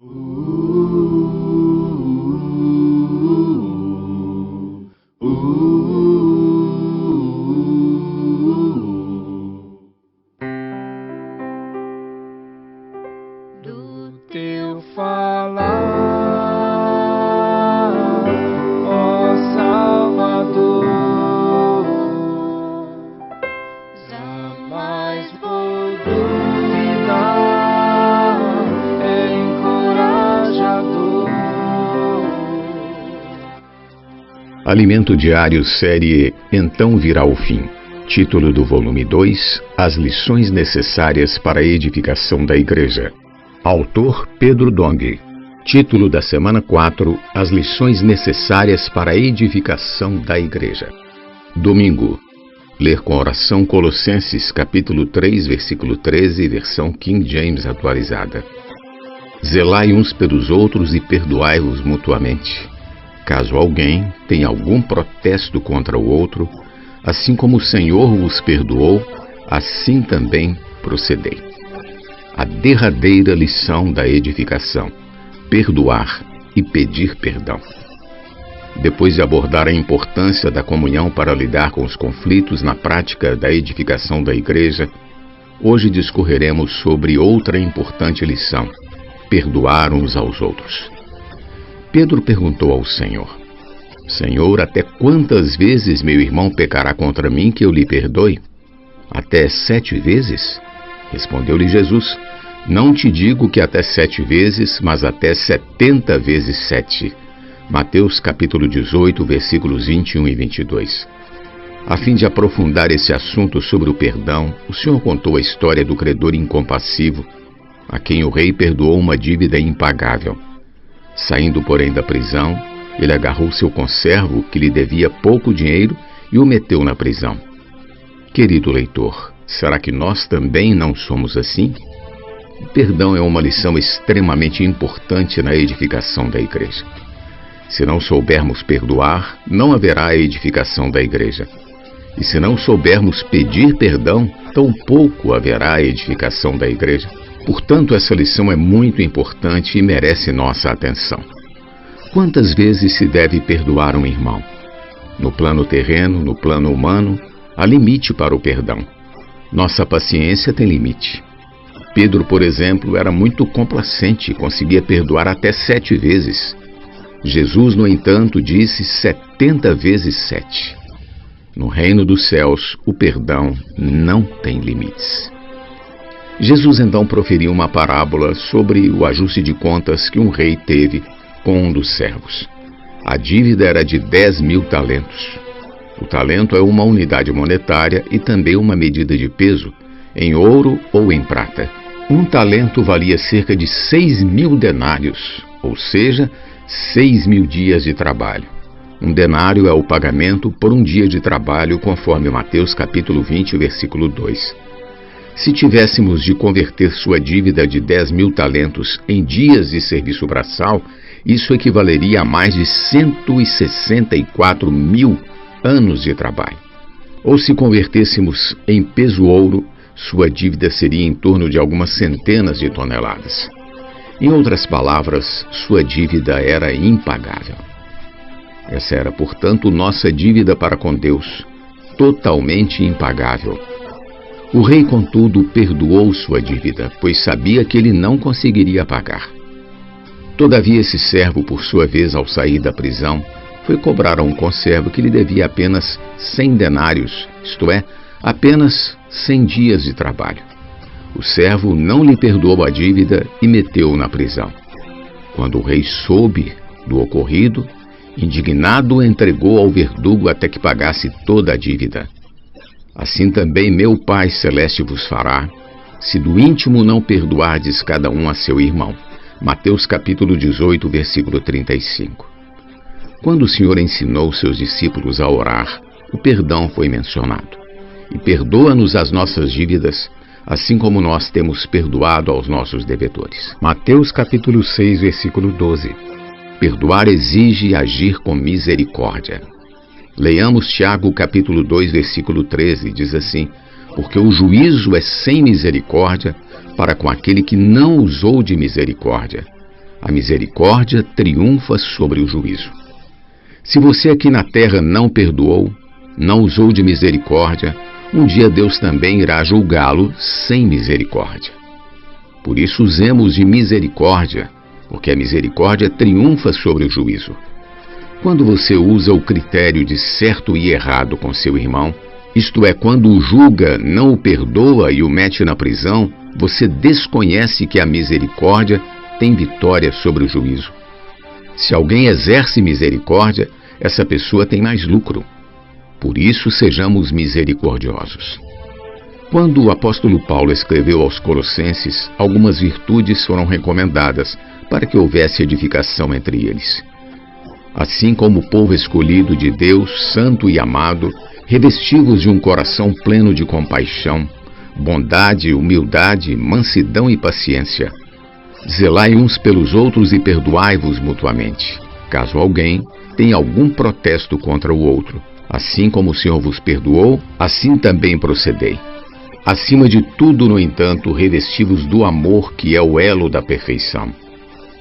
Do teu falar, ó Salvador, jamais vou duvidar, é encorajador. Alimento Diário, série Então Virá o Fim. Título do volume 2, As lições necessárias para a edificação da igreja. Autor Pedro Dong. Título da semana 4, As lições necessárias para a edificação da igreja. Domingo. Ler com oração Colossenses capítulo 3, versículo 13, versão King James atualizada. Zelai uns pelos outros e perdoai-vos mutuamente. Caso alguém tenha algum protesto contra o outro, assim como o Senhor vos perdoou, assim também procedei. A derradeira lição da edificação: perdoar e pedir perdão. Depois de abordar a importância da comunhão para lidar com os conflitos na prática da edificação da igreja, hoje discorreremos sobre outra importante lição: perdoar uns aos outros. Pedro perguntou ao Senhor: Senhor, até quantas vezes meu irmão pecará contra mim que eu lhe perdoe? Até 7 vezes? Respondeu-lhe Jesus: Não te digo que até 7 vezes, mas até 70 vezes 7. Mateus capítulo 18, versículos 21 e 22. A fim de aprofundar esse assunto sobre o perdão, o Senhor contou a história do credor incompassivo, a quem o rei perdoou uma dívida impagável. Saindo, porém, da prisão, ele agarrou seu conservo, que lhe devia pouco dinheiro, e o meteu na prisão. Querido leitor, será que nós também não somos assim? O perdão é uma lição extremamente importante na edificação da igreja. Se não soubermos perdoar, não haverá edificação da igreja. E se não soubermos pedir perdão, tampouco haverá edificação da igreja. Portanto, essa lição é muito importante e merece nossa atenção. Quantas vezes se deve perdoar um irmão? No plano terreno, no plano humano, há limite para o perdão. Nossa paciência tem limite. Pedro, por exemplo, era muito complacente e conseguia perdoar até 7 vezes. Jesus, no entanto, disse 70 vezes 7. No reino dos céus, o perdão não tem limites. Jesus então proferiu uma parábola sobre o ajuste de contas que um rei teve com um dos servos. A dívida era de 10.000 talentos. O talento é uma unidade monetária e também uma medida de peso, em ouro ou em prata. Um talento valia cerca de 6.000 denários, ou seja, 6.000 dias de trabalho. Um denário é o pagamento por um dia de trabalho, conforme Mateus capítulo 20, versículo 2. Se tivéssemos de converter sua dívida de 10.000 talentos em dias de serviço braçal, isso equivaleria a mais de 164.000 anos de trabalho. Ou se convertêssemos em peso ouro, sua dívida seria em torno de algumas centenas de toneladas. Em outras palavras, sua dívida era impagável. Essa era, portanto, nossa dívida para com Deus, totalmente impagável. O rei, contudo, perdoou sua dívida, pois sabia que ele não conseguiria pagar. Todavia, esse servo, por sua vez, ao sair da prisão, foi cobrar a um conservo que lhe devia apenas 100 denários, isto é, apenas 100 dias de trabalho. O servo não lhe perdoou a dívida e meteu-o na prisão. Quando o rei soube do ocorrido, indignado, o entregou ao verdugo até que pagasse toda a dívida. Assim também meu Pai Celeste vos fará, se do íntimo não perdoardes cada um a seu irmão. Mateus capítulo 18, versículo 35. Quando o Senhor ensinou seus discípulos a orar, o perdão foi mencionado. E perdoa-nos as nossas dívidas, assim como nós temos perdoado aos nossos devedores. Mateus capítulo 6, versículo 12. Perdoar exige agir com misericórdia. Leiamos Tiago capítulo 2, versículo 13, diz assim: porque o juízo é sem misericórdia para com aquele que não usou de misericórdia. A misericórdia triunfa sobre o juízo. Se você aqui na terra não perdoou, não usou de misericórdia, um dia Deus também irá julgá-lo sem misericórdia. Por isso usemos de misericórdia, porque a misericórdia triunfa sobre o juízo. Quando você usa o critério de certo e errado com seu irmão, isto é, quando o julga, não o perdoa e o mete na prisão, você desconhece que a misericórdia tem vitória sobre o juízo. Se alguém exerce misericórdia, essa pessoa tem mais lucro. Por isso, sejamos misericordiosos. Quando o apóstolo Paulo escreveu aos Colossenses, algumas virtudes foram recomendadas para que houvesse edificação entre eles. Assim como o povo escolhido de Deus, santo e amado, revestivos de um coração pleno de compaixão, bondade, humildade, mansidão e paciência. Zelai uns pelos outros e perdoai-vos mutuamente, caso alguém tenha algum protesto contra o outro. Assim como o Senhor vos perdoou, assim também procedei. Acima de tudo, no entanto, revesti-vos do amor, que é o elo da perfeição.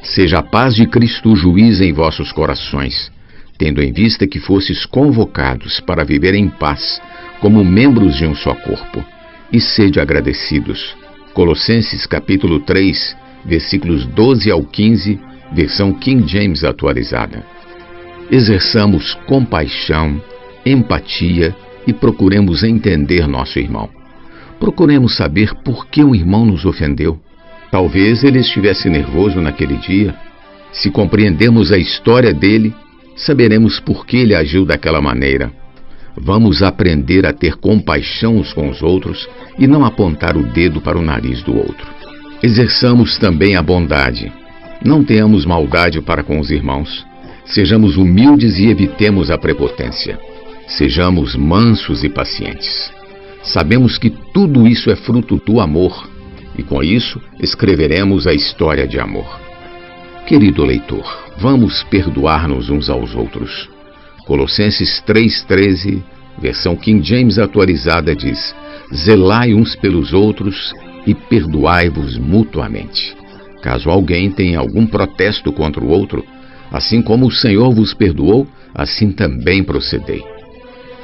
Seja a paz de Cristo o juiz em vossos corações, tendo em vista que fostes convocados para viver em paz, como membros de um só corpo, e sede agradecidos. Colossenses capítulo 3, versículos 12 ao 15, versão King James atualizada. Exerçamos compaixão, empatia e procuremos entender nosso irmão. Procuremos saber por que um irmão nos ofendeu. Talvez ele estivesse nervoso naquele dia. Se compreendermos a história dele, saberemos por que ele agiu daquela maneira. Vamos aprender a ter compaixão uns com os outros e não apontar o dedo para o nariz do outro. Exerçamos também a bondade. Não tenhamos maldade para com os irmãos. Sejamos humildes e evitemos a prepotência. Sejamos mansos e pacientes. Sabemos que tudo isso é fruto do amor, e com isso escreveremos a história de amor. Querido leitor, vamos perdoar-nos uns aos outros. Colossenses 3,13, versão King James atualizada, diz: zelai uns pelos outros e perdoai-vos mutuamente. Caso alguém tenha algum protesto contra o outro, assim como o Senhor vos perdoou, assim também procedei.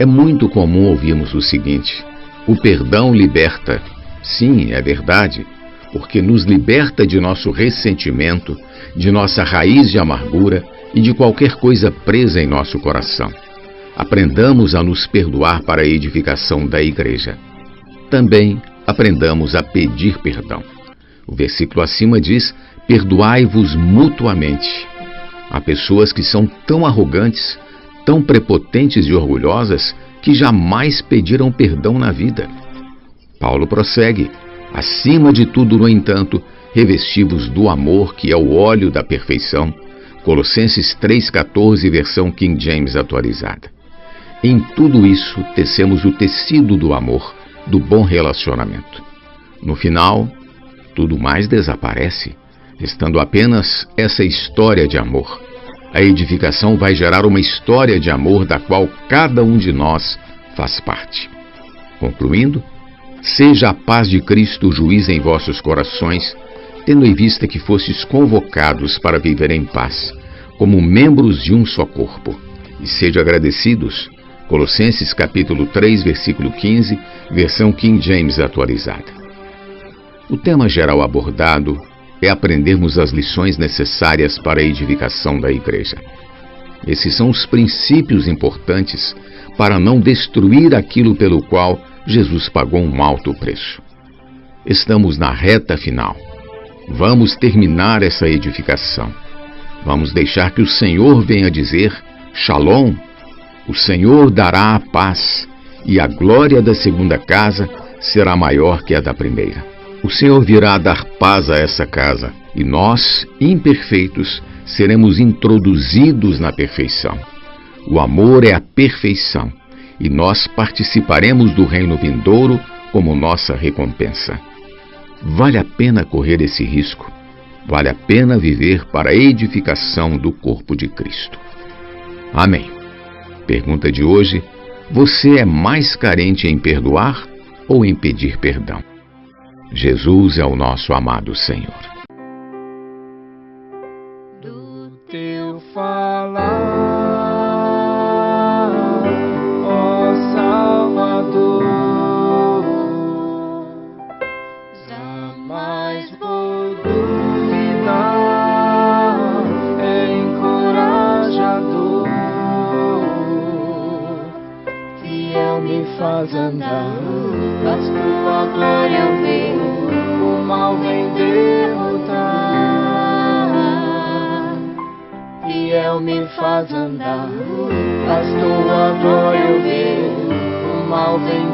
É muito comum ouvirmos o seguinte: o perdão liberta. Sim, é verdade, porque nos liberta de nosso ressentimento, de nossa raiz de amargura e de qualquer coisa presa em nosso coração. Aprendamos a nos perdoar para a edificação da igreja. Também aprendamos a pedir perdão. O versículo acima diz: perdoai-vos mutuamente. Há pessoas que são tão arrogantes, tão prepotentes e orgulhosas, que jamais pediram perdão na vida. Paulo prossegue: acima de tudo, no entanto, revesti-vos do amor, que é o óleo da perfeição. Colossenses 3,14, versão King James atualizada. Em tudo isso, tecemos o tecido do amor, do bom relacionamento. No final, tudo mais desaparece, restando apenas essa história de amor. A edificação vai gerar uma história de amor da qual cada um de nós faz parte. Concluindo, seja a paz de Cristo o juiz em vossos corações, tendo em vista que fostes convocados para viver em paz, como membros de um só corpo. E sede agradecidos. Colossenses capítulo 3, versículo 15, versão King James atualizada. O tema geral abordado é aprendermos as lições necessárias para a edificação da igreja. Esses são os princípios importantes para não destruir aquilo pelo qual Jesus pagou um alto preço. Estamos na reta final. Vamos terminar essa edificação. Vamos deixar que o Senhor venha dizer: Shalom, o Senhor dará a paz, e a glória da segunda casa será maior que a da primeira. O Senhor virá dar paz a essa casa, e nós, imperfeitos, seremos introduzidos na perfeição. O amor é a perfeição, e nós participaremos do reino vindouro como nossa recompensa. Vale a pena correr esse risco. Vale a pena viver para a edificação do corpo de Cristo. Amém. Pergunta de hoje: você é mais carente em perdoar ou em pedir perdão? Jesus é o nosso amado Senhor. teu falar, ó Salvador. Jamais vou duvidar, é encorajador. Fiel me faz andar, faz tua glória ver, o mal vem derrotar. Fiel me faz andar, faz tua glória ver, o mal vem